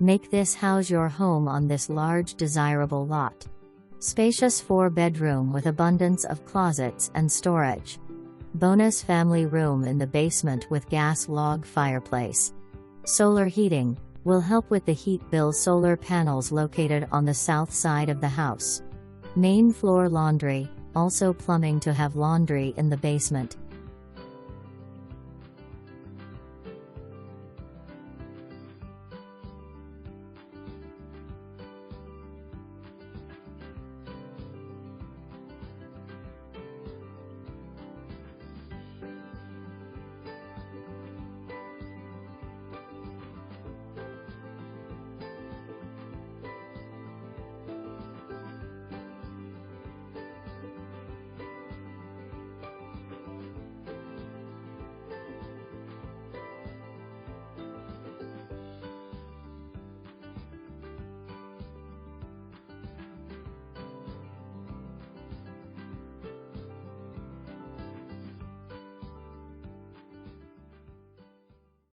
Make this house your home on this large desirable lot. Spacious 4-bedroom with abundance of closets and storage. Bonus family room in the basement with gas log fireplace. Solar heating will help with the heat bill. Solar panels located on the south side of the house. Main floor laundry, also plumbing to have laundry in the basement.